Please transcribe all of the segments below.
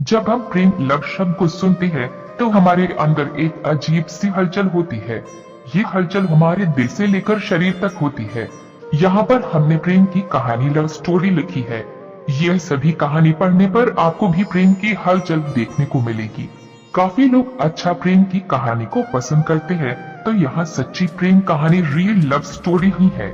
जब हम प्रेम लव शब्द को सुनते हैं तो हमारे अंदर एक अजीब सी हलचल होती है। ये हलचल हमारे दिल से लेकर शरीर तक होती है। यहाँ पर हमने प्रेम की कहानी लव स्टोरी लिखी है। यह सभी कहानी पढ़ने पर आपको भी प्रेम की हलचल देखने को मिलेगी। काफी लोग अच्छा प्रेम की कहानी को पसंद करते हैं, तो यहाँ सच्ची प्रेम कहानी रियल लव स्टोरी ही है।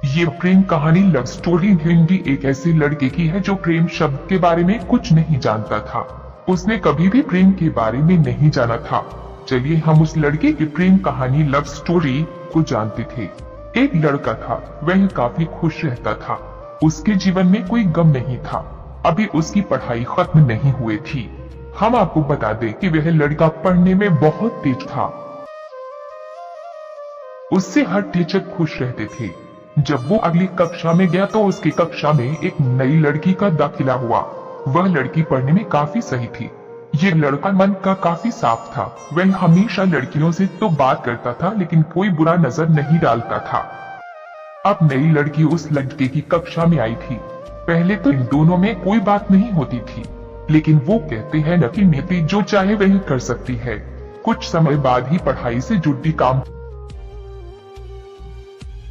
ये प्रेम कहानी लव स्टोरी हिंदी एक ऐसे लड़के की है जो प्रेम शब्द के बारे में कुछ नहीं जानता था। उसने कभी भी प्रेम के बारे में नहीं जाना था। चलिए हम उस लड़के की प्रेम कहानी लव स्टोरी को जानते थे। एक लड़का था, वह काफी खुश रहता था। उसके जीवन में कोई गम नहीं था। अभी उसकी पढ़ाई खत्म नहीं हुई थी। हम आपको बता दें कि वह लड़का पढ़ने में बहुत तेज था। उससे हर टीचर खुश रहते थे। जब वो अगली कक्षा में गया तो उसकी कक्षा में एक नई लड़की का दाखिला हुआ। वह लड़की पढ़ने में काफी सही थी। ये लड़का मन का काफी साफ था। वह हमेशा लड़कियों से तो बात करता था, लेकिन कोई बुरा नजर नहीं डालता था। अब नई लड़की उस लड़के की कक्षा में आई थी। पहले तो इन दोनों में कोई बात नहीं होती थी, लेकिन वो कहते हैं न कि नियति जो चाहे वही कर सकती है। कुछ समय बाद ही पढ़ाई से जुड़ी काम।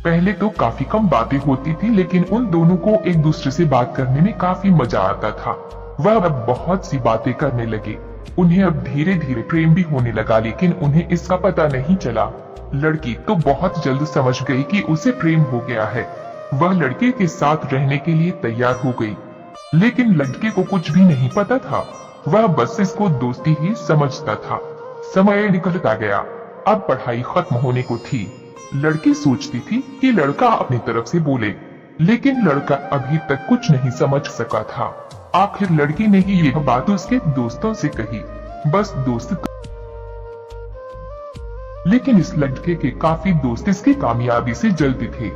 पहले तो काफी कम बातें होती थी, लेकिन उन दोनों को एक दूसरे से बात करने में काफी मजा आता था। वह अब बहुत सी बातें करने लगे। उन्हें अब धीरे धीरे प्रेम भी होने लगा, लेकिन उन्हें इसका पता नहीं चला। लड़की तो बहुत जल्द समझ गई कि उसे प्रेम हो गया है। वह लड़के के साथ रहने के लिए तैयार हो गई, लेकिन लड़के को कुछ भी नहीं पता था। वह बस इसको दोस्ती ही समझता था। समय निकलता गया। अब पढ़ाई खत्म होने को थी। लड़की सोचती थी कि लड़का अपनी तरफ से बोले, लेकिन लड़का अभी तक कुछ नहीं समझ सका था। आखिर लड़की ने ही यह बात उसके दोस्तों से कही। बस दोस्त लेकिन इस लड़के के काफी दोस्त इसकी कामयाबी से जलते थे।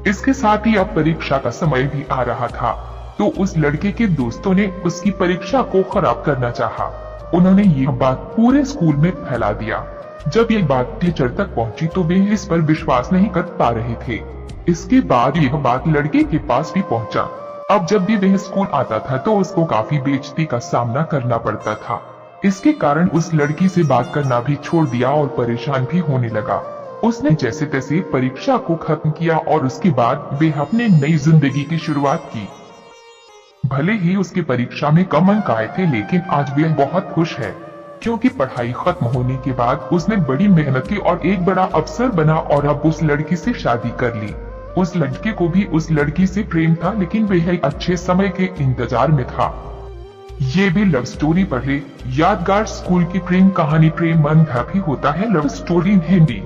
इसके साथ ही अब परीक्षा का समय भी आ रहा था, तो उस लड़के के दोस्तों ने उसकी परीक्षा को खराब करना चाहा। उन्होंने यह बात पूरे स्कूल में फैला दिया। जब ये बात टीचर तक पहुंची तो वे इस पर विश्वास नहीं कर पा रहे थे। इसके बाद यह बात लड़के के पास भी पहुंचा। अब जब भी वह स्कूल आता था तो उसको काफी बेइज्जती का सामना करना पड़ता था। इसके कारण उस लड़की से बात करना भी छोड़ दिया और परेशान भी होने लगा। उसने जैसे तैसे परीक्षा को खत्म किया और उसके बाद वे अपने नई जिंदगी की शुरुआत की। भले ही उसकी परीक्षा में कम अंक आए थे, लेकिन आज वह बहुत खुश है, क्योंकि पढ़ाई खत्म होने के बाद उसने बड़ी मेहनत की और एक बड़ा अफसर बना और अब उस लड़की से शादी कर ली। उस लड़के को भी उस लड़की से प्रेम था, लेकिन वह एक अच्छे समय के इंतजार में था। ये भी लव स्टोरी पढ़े। यादगार स्कूल की प्रेम कहानी प्रेम अंधा भी होता है लव स्टोरी हिंदी।